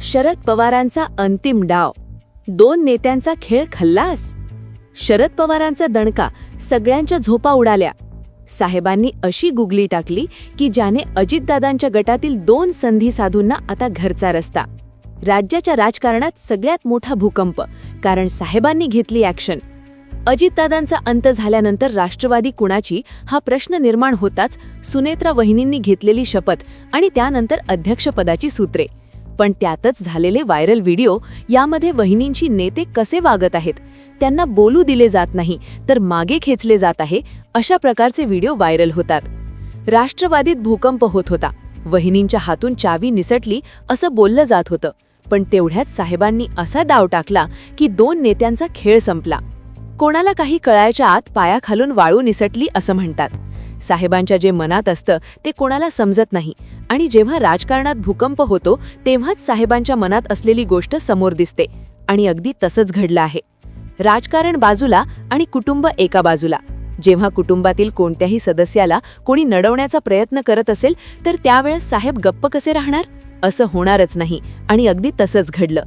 शरद पवारांचा अंतिम डाव, दोन नेत्यांचा खेळ खल्लास. शरद पवारांचा दणका सगळ्यांच्या झोपा उडाल्या. साहेबांनी अशी गुगली टाकली की ज्याने अजितदादांच्या गटातील दोन संधी साधूंना आता घरचा रस्ता. राज्याच्या राजकारणात सगळ्यात मोठा भूकंप, कारण साहेबांनी घेतली ॲक्शन. अजितदादांचा अंत झाल्यानंतर राष्ट्रवादी कुणाची हा प्रश्न निर्माण होताच सुनेत्रा वहिनींनी घेतलेली शपथ आणि त्यानंतर अध्यक्षपदाची सूत्रे. पण त्यातच झालेले व्हायरल व्हिडिओ, यामध्ये वहिनींची नेते कसे वागत आहेत, त्यांना बोलू दिले जात नाही तर मागे खेचले जात आहे, अशा प्रकारचे व्हिडिओ व्हायरल होतात. राष्ट्रवादीत भूकंप होत होता. वहिनींच्या हातून चावी निसटली असं बोललं जात होतं. पण तेवढ्याच साहेबांनी असा डाव टाकला की दोन नेत्यांचा खेळ संपला. कोणाला काही कळायच्या आत पायाखालून वाळू निसटली असं म्हणतात. साहेबांच्या जे मनात असतं ते कोणाला समजत नाही, आणि जेव्हा राजकारणात भूकंप होतो तेव्हाच साहेबांच्या मनात असलेली गोष्ट समोर दिसते. आणि अगदी तसंच घडलं आहे. राजकारण बाजूला आणि कुटुंब एका बाजूला. जेव्हा कुटुंबातील कोणत्याही सदस्याला कोणी नडवण्याचा प्रयत्न करत असेल तर त्यावेळेस साहेब गप्प कसे राहणार? असं होणारच नाही, आणि अगदी तसंच घडलं.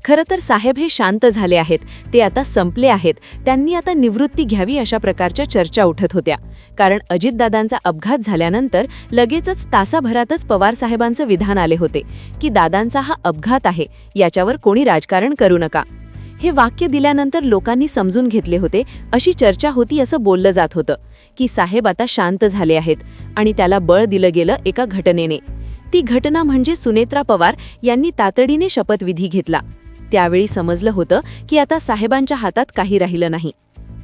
खरं तर साहेब हे शांत झाले आहेत, ते आता संपले आहेत, त्यांनी आता निवृत्ती घ्यावी अशा प्रकारच्या चर्चा उठत होत्या. कारण अजितदादांचा अपघात झाल्यानंतर लगेचच तासाभरातच पवारसाहेबांचं विधान आले होते की दादांचा हा अपघात आहे, याच्यावर कोणी राजकारण करू नका. हे वाक्य दिल्यानंतर लोकांनी समजून घेतले होते, अशी चर्चा होती असं बोललं जात होतं की साहेब आता शांत झाले आहेत, आणि त्याला बळ दिलं गेलं एका घटनेने. ती घटना म्हणजे सुनेत्रा पवार यांनी तातडीने शपथविधी घेतला. त्यावेळी समजलं होतं की आता साहेबांच्या हातात काही राहिलं नाही.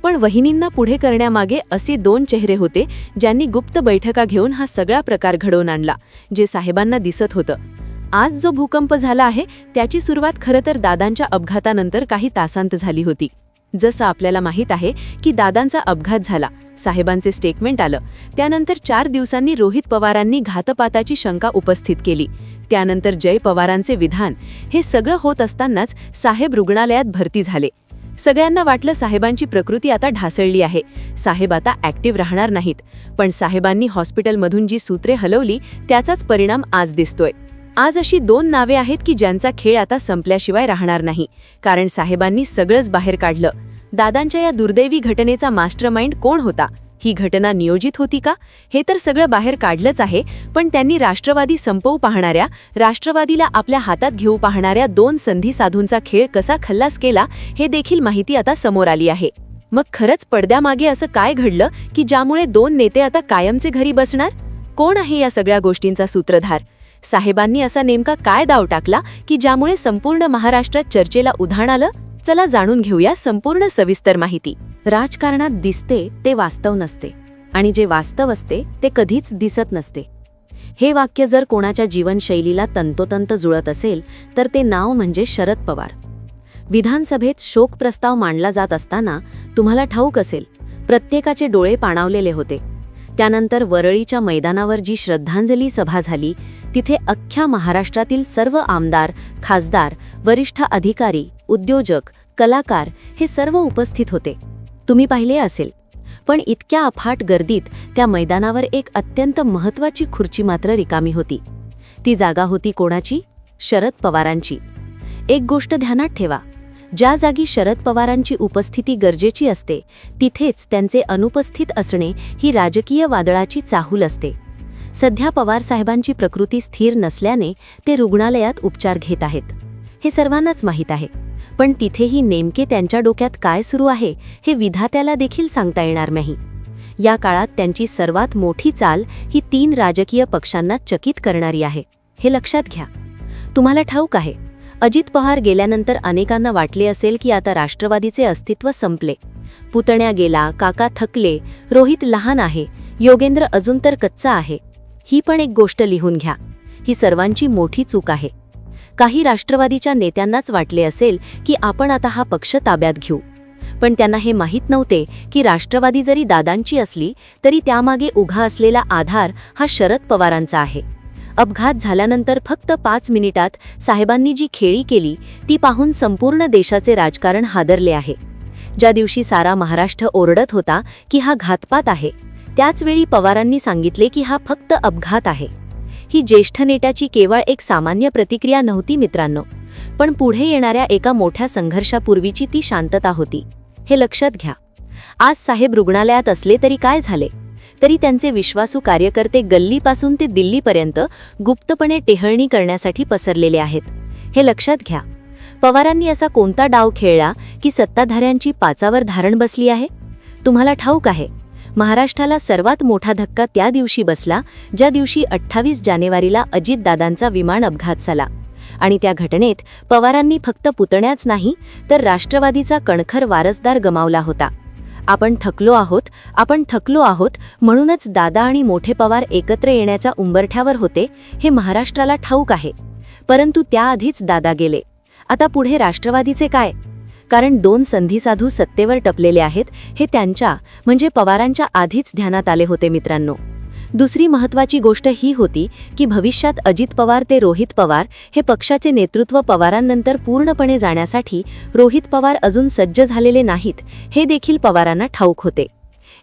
पण वहिनींना पुढे करण्यामागे असे दोन चेहरे होते ज्यांनी गुप्त बैठका घेऊन हा सगळा प्रकार घडवून आणला, जे साहेबांना दिसत होतं. आज जो भूकंप झाला आहे त्याची सुरुवात खरं तर दादांच्या अपघातानंतर काही तासांत झाली होती. जसं आपल्याला माहीत आहे की दादांचा अपघात झाला, साहेबांचे स्टेटमेंट आलं, त्यानंतर 4 दिवसांनी रोहित पवारांनी घातपाताची शंका उपस्थित केली. त्यानंतर जय पवारांचे विधान. हे सगळं होत असतानाच साहेब रुग्णालयात भरती झाले. सगळ्यांना वाटलं साहेबांची प्रकृती आता ढासळली आहे, साहेब आता ॲक्टिव्ह राहणार नाहीत. पण साहेबांनी हॉस्पिटलमधून जी सूत्रे हलवली त्याचाच परिणाम आज दिसतोय. आज अशी दोन नावे आहेत की ज्यांचा खेळ आता संपल्याशिवाय राहणार नाही, कारण साहेबांनी सगळंच बाहेर काढलं. दादांच्या या दुर्दैवी घटनेचा मास्टरमाइंड कोण होता? ही घटना नियोजित होती का? हे तर सगळं बाहेर काढलंच आहे, पण त्यांनी राष्ट्रवादी संपवू पाहणाऱ्या, राष्ट्रवादीला आपल्या हातात घेऊ पाहणाऱ्या दोन संधी साधूंचा खेळ कसा खल्लास केला हे देखील माहिती आता समोर आली आहे. मग खरंच पडद्यामागे असं काय घडलं की ज्यामुळे दोन नेते आता कायमचे घरी बसणार? कोण आहे या सगळ्या गोष्टींचा सूत्रधार? साहेबांनी असा नेमका काय डाव टाकला की ज्यामुळे संपूर्ण महाराष्ट्रात चर्चेला उधाण आलं? चला जाणून घेऊया संपूर्ण सविस्तर माहिती. राजकारणात दिसते ते वास्तव नसते, आणि जे वास्तव असते ते कधीच दिसत नसते. हे वाक्य जर कोणाच्या जीवनशैलीला तंतोतंत जुळत असेल तर ते नाव म्हणजे शरद पवार. विधानसभेत शोक प्रस्ताव मांडला जात असताना तुम्हाला ठाऊक असेल, प्रत्येकाचे डोळे पाणावलेले होते. त्यानंतर वरळीच्या मैदानावर जी श्रद्धांजली सभा झाली तिथे अख्ख्या महाराष्ट्रातील सर्व आमदार, खासदार, वरिष्ठ अधिकारी, उद्योजक, कलाकार हे सर्व उपस्थित होते. तुम्ही पाहिले असेल. पण इतक्या अफाट गर्दीत त्या मैदानावर एक अत्यंत महत्त्वाची खुर्ची मात्र रिकामी होती. ती जागा होती कोणाची? शरद पवारांची. एक गोष्ट ध्यानात ठेवा, ज्या जागी शरद पवारांची उपस्थिती गरजेची असते तिथेच त्यांचे अनुपस्थित असणे ही राजकीय वादळाची चाहूल असते. सध्या पवार साहेबांची प्रकृती स्थिर नसल्याने ते रुग्णालयात उपचार घेत आहेत, हे सर्वांनाच माहीत आहे. पण तिथेही नेमके त्यांच्या डोक्यात काय सुरू आहे हे विधात्याला देखील सांगता येणार नाही. या काळात त्यांची सर्वात मोठी चाल ही 3 राजकीय पक्षांना चकित करणारी आहे, हे लक्षात घ्या. तुम्हाला ठाऊक आहे, अजित पवार गेल्यानंतर अनेकांना वाटले असेल की आता राष्ट्रवादीचे अस्तित्व संपले. पुतण्या गेला, काका थकले, रोहित लहान आहे, योगेंद्र अजून तर कच्चा आहे. ही पण एक गोष्ट लिहून घ्या, ही सर्वांची मोठी चूक आहे. काही राष्ट्रवादीच्या नेत्यांनाच वाटले असेल की आपण आता हा पक्ष ताब्यात घेऊ, पण त्यांना हे माहीत नव्हते की राष्ट्रवादी जरी दादांची असली तरी त्यामागे उभा असलेला आधार हा शरद पवारांचा आहे. अपघात झाल्यानंतर फक्त 5 मिनिटात साहेबांनी जी खेळी केली ती पाहून संपूर्ण देशाचे राजकारण हादरले आहे. ज्या दिवशी सारा महाराष्ट्र ओरडत होता की हा घातपात आहे, त्याच वेळी पवारांनी सांगितले की हा फक्त अपघात आहे. ही ज्येष्ठ नेत्याची केवळ एक सामान्य प्रतिक्रिया नव्हती मित्रांनो, पण पुढे येणाऱ्या एका मोठ्या संघर्षापूर्वीची ती शांतता होती. हे लक्षात घ्या. आज साहेब रुग्णालयात असले तरी काय झाले, तरी त्यांचे विश्वासू कार्यकर्ते गल्लीपासून ते दिल्लीपर्यंत गुप्तपणे टेहळणी करण्यासाठी पसरलेले आहेत. हे लक्षात घ्या. पवारांनी असा कोणता डाव खेळला की सत्ताधाऱ्यांची पाचावर धारण बसली आहे? तुम्हाला ठाऊक आहे, महाराष्ट्राला सर्वात मोठा धक्का त्या दिवशी बसला ज्या दिवशी 28 जानेवारीला अजितदादांचा विमान अपघात झाला. आणि त्या घटनेत पवारांनी फक्त पुतण्याच नाही तर राष्ट्रवादीचा कणखर वारसदार गमावला होता. आपण थकलो आहोत म्हणूनच दादा आणि मोठे पवार एकत्र येण्याच्या उंबरठ्यावर होते, हे महाराष्ट्राला ठाऊक आहे. परंतु त्याआधीच दादा गेले. आता पुढे राष्ट्रवादीचे काय? कारण 2 संधीसाधू सत्तेवर टपलेले आहेत हे त्यांच्या म्हणजे पवारांच्या आधीच ध्यानात आले होते मित्रांनो. दुसरी महत्त्वाची गोष्ट ही होती की भविष्यात अजित पवार ते रोहित पवार हे पक्षाचे नेतृत्व पवारांनंतर पूर्णपणे जाण्यासाठी रोहित पवार अजून सज्ज झालेले नाहीत हे देखील पवारांना ठाऊक होते.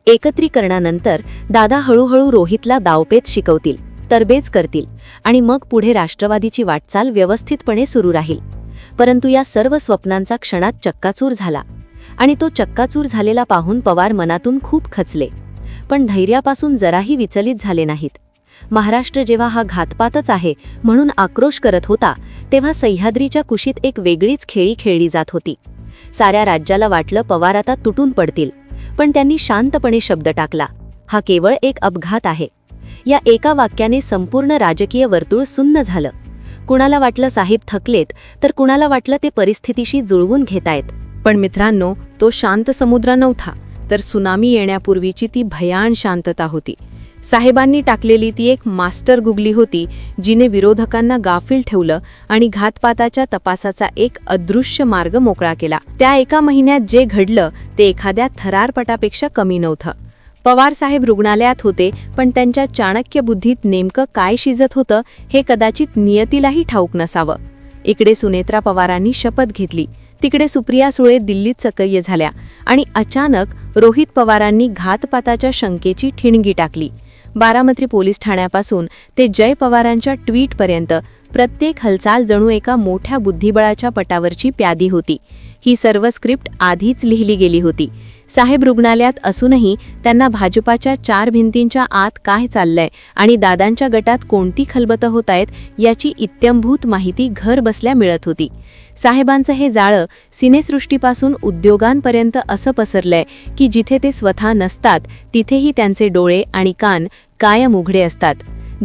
एकत्रीकरणानंतर दादा हळूहळू रोहितला डावपेच शिकवतील, तरबेज करतील आणि मग पुढे राष्ट्रवादीची वाटचाल व्यवस्थितपणे सुरू राहील. परंतु या सर्व स्वप्नांचा क्षणात चक्काचूर झाला आणि तो चक्काचूर झालेला पाहून पवार मनातून खूप खचले, पण धैर्यापासून जराही विचलित झाले नाहीत. महाराष्ट्र जेव्हा हा घातपातच आहे म्हणून आक्रोश करत होता, तेव्हा सह्याद्रीच्या कुशीत एक वेगळीच खेळी खेळली जात होती. साऱ्या राज्याला वाटलं पवार आता तुटून पडतील, पण त्यांनी शांतपणे शब्द टाकला, हा केवळ एक अपघात आहे. या एका वाक्याने संपूर्ण राजकीय वर्तुळ सुन्न झालं. कुणाला वाटलं साहेब थकलेत, तर कुणाला वाटलं ते परिस्थितीशी जुळवून घेतायत. पण मित्रांनो, तो शांत समुद्र नव्हता, तर सुनामी येण्यापूर्वीची ती भयान शांतता होती. साहेबांनी टाकलेली ती एक मास्टर गुगली होती, जिने विरोधकांना गाफील ठेवलं आणि घातपाताच्या तपासाचा एक अदृश्य मार्ग मोकळा केला. त्या एका महिन्यात जे घडलं ते एखाद्या थरारपटापेक्षा कमी नव्हतं. पवार साहेब रुग्णालयात होते, पण त्यांच्या चाणक्य बुद्धीत नेमकं काय शिजत होतं हे कदाचित नियतीलाही ठाऊक नसावं. इकडे सुनेत्रा पवारांनी शपथ घेतली, तिकडे सुप्रिया सुळे दिल्लीत सक्रिय झाल्या आणि अचानक रोहित पवारांनी घातपाताच्या शंकेची ठिणगी टाकली. बारामती पोलीस ठाण्यापासून ते जय पवारांच्या ट्विटपर्यंत प्रत्येक हालचाल जणू एका मोठ्या बुद्धिबळाच्या पटावरची प्यादी होती. ही सर्व स्क्रिप्ट आधीच लिहिली गेली होती. साहेब रुग्णालयात असूनही त्यांना भाजपाच्या 4 भिंतींच्या आत काय चाललंय आणि दादांच्या गटात कोणती खलबतं होत आहेत याची इत्यंभूत माहिती घर बसल्या मिळत होती. साहेबांचं हे जाळं सिनेसृष्टीपासून उद्योगांपर्यंत असं पसरलंय की जिथे ते स्वतः नसतात तिथेही त्यांचे डोळे आणि कान कायम उघडे असतात.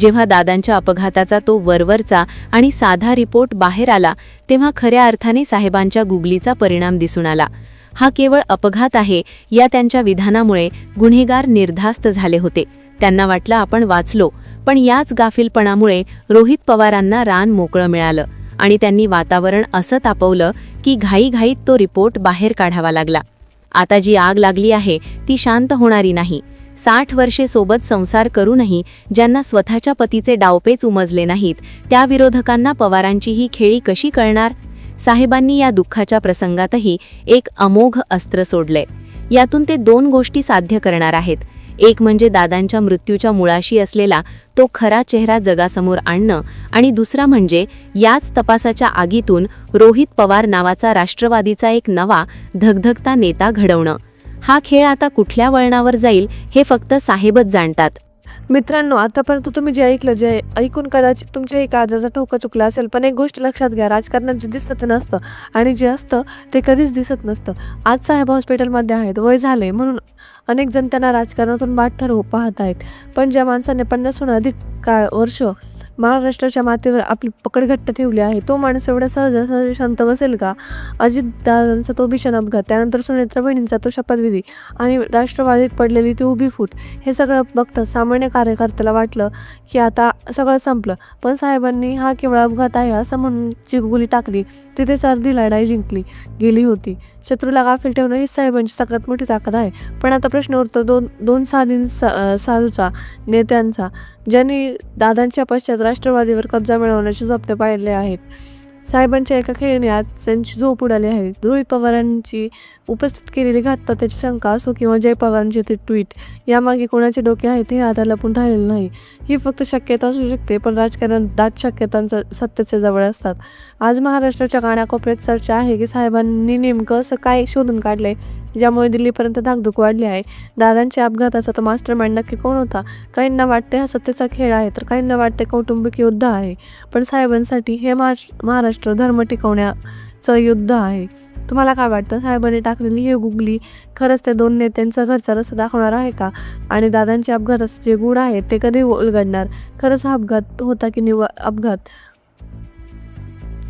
जेव्हा दादांच्या अपघाताचा तो वरवरचा आणि साधा रिपोर्ट बाहेर आला, तेव्हा खऱ्या अर्थाने साहेबांच्या गुगलीचा परिणाम दिसून आला. हा केवळ अपघात आहे या त्यांच्या विधानामुळे गुन्हेगार निर्धास्त झाले होते. त्यांना वाटलं आपण वाचलो, पण याच गाफीलपणामुळे रोहित पवारांना रान मोकळं मिळालं आणि त्यांनी वातावरण असं तापवलं की घाईघाईत तो रिपोर्ट बाहेर काढावा लागला. आता जी आग लागली आहे ती शांत होणारी नाही. 60 वर्षे सोबत संसार करूनही ज्यांना स्वतःच्या पतीचे डावपेच उमजले नाहीत, त्या विरोधकांना पवारांची ही खेळी कशी कळणार? साहेबांनी या दुःखाच्या प्रसंगातही एक अमोघ अस्त्र सोडले. यातून ते 2 गोष्टी साध्य करणार आहेत. एक म्हणजे दादांच्या मृत्यूच्या मुळाशी असलेला तो खरा चेहरा जगासमोर आणणं आणि दुसरा म्हणजे याच तपासाच्या आगीतून रोहित पवार नावाचा राष्ट्रवादीचा एक नवा धगधगता नेता घडवणं. हा खेळ आता कुठल्या वळणावर जाईल हे फक्त साहेबच जाणतात. मित्रांनो, आतापर्यंत तुम्ही जे ऐकलं, जे ऐकून कदाचित तुमच्या एक काळजाचा ठोका चुकला असेल, पण एक गोष्ट लक्षात घ्या, राजकारणात जे दिसतं ते नसतं आणि जे असतं ते कधीच दिसत नसतं. आज साहेब हॉस्पिटलमध्ये आहेत, वय झाले म्हणून अनेक जण त्यांना राजकारणातून बाट ठरवू पाहत आहेत. पण ज्या माणसाने 50हून अधिक वर्ष महाराष्ट्राच्या मातीवर आपली पकड घट्ट ठेवली आहे, तो माणूस एवढा सहज शांत बसेल का? अजितदादांचा तो भीषण अपघात, त्यानंतर सुनेत्रा बहिणींचा तो शपथविधी आणि राष्ट्रवादीत पडलेली ती उभी फूट, हे सगळं बघतं सामान्य कार्यकर्त्याला वाटलं की आता सगळं संपलं. पण साहेबांनी हा केवळ अपघात आहे असं म्हणून जी गोळी टाकली, तिथेच अर्धी लढाई जिंकली गेली होती. शत्रूला गाफील ठेवणं ही साहेबांची सगळ्यात मोठी ताकद आहे. पण आता प्रश्न उरतो दोन साधूचा नेत्यांचा, ज्यांनी दादांच्या पश्चात राष्ट्रवादीवर कब्जा मिळवण्याचे स्वप्न पाहिले आहेत. साहेबांच्या एका खेळीने आज त्यांची झोप उडाली आहे. रोहित पवारांची उपस्थित केलेली घातपाताची शंका असो किंवा जय पवारांचे ते ट्विट, यामागे कोणाचे डोके आहेत हे आता लपून राहिलेलं नाही. ही फक्त शक्यता असू शकते, पण राजकारणात दाट शक्यतांचा सत्तेच्या जवळ असतात. आज महाराष्ट्राच्या कानाकोपऱ्यात चर्चा आहे की साहेबांनी नेमकं असं काय शोधून काढलंय ज्यामुळे दिल्लीपर्यंत धाकधूक वाढली आहे. दादांच्या अपघाताचा तो मास्टरमाइंड नक्की कोण होता? काहींना वाटते हा सत्तेचा खेळ आहे, तर काहींना वाटते कौटुंबिक युद्ध आहे. पण साहेबांसाठी हे महाराष्ट्र धर्म टिकवण्याचं युद्ध आहे. तुम्हाला काय वाटतं? साहेबांनी टाकलेली ही गुगली खरंच त्या दोन नेत्यांचा घरचा रस्ता दाखवणार आहे का? आणि दादांच्या अपघाताचे जे गूढ आहेत ते कधी उलगडणार? खरंच हा अपघात होता की अपघात?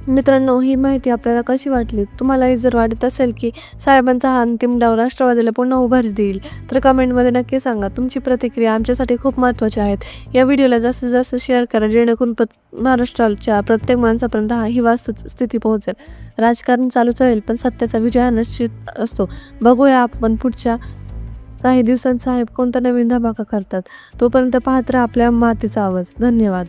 मित्रांनो, ही माहिती आपल्याला कशी वाटली? तुम्हालाही जर वाटत असेल की साहेबांचा हा अंतिम डाव राष्ट्रवादीला पुन्हा उभारी देईल, तर कमेंटमध्ये नक्की सांगा. तुमची प्रतिक्रिया आमच्यासाठी खूप महत्त्वाची आहेत. या व्हिडिओला जास्तीत जास्त शेअर करा, जेणेकरून महाराष्ट्राच्या प्रत्येक माणसापर्यंत ही वस्तुस्थिती पोहोचेल. राजकारण चालूच राहील, पण सत्याचा विजय हा निश्चित असतो. बघूया आपण पुढच्या काही दिवसांत साहेब कोणता नवीन धमाका करतात. तोपर्यंत पाहत राहा आपल्या मातीचा आवाज. धन्यवाद.